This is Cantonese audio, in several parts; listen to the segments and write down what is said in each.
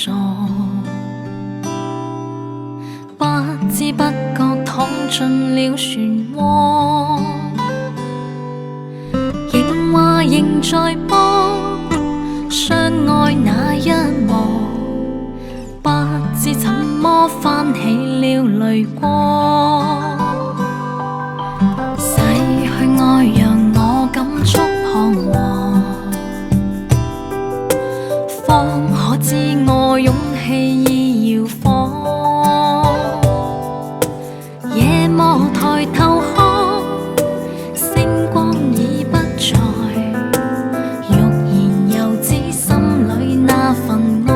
傻，不知不覺躺進了漩渦，仍話仍在播相愛那一幕，不知怎麼翻起了淚光。逝去愛讓我感觸彷徨，方可知我勇氣已搖晃。夜幕抬頭看，星光已不在，欲言又止心裏那份愛。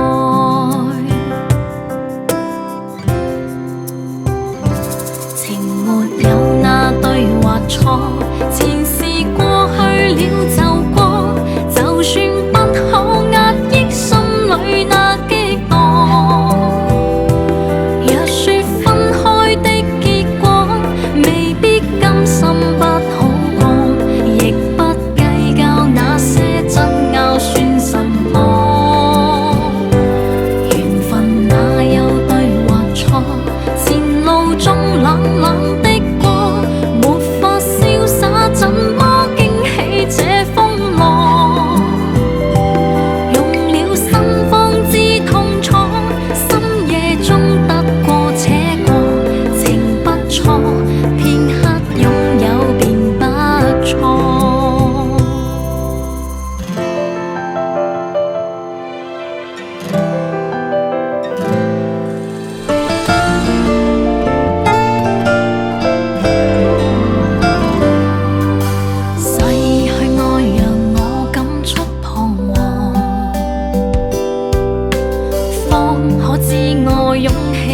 情沒有那對或錯，前事過去了就過，就算不可壓抑心裏那激盪。若說分開的結果未必甘心不好過，亦不計較那些爭拗算什麼。緣分哪有對或錯，前路中冷冷的過，沒法瀟灑怎麼驚起這風浪。用了心方知痛楚，深夜中得過且過，情不錯，片刻擁有便不錯。逝去愛讓我感觸彷徨，方可知我勇氣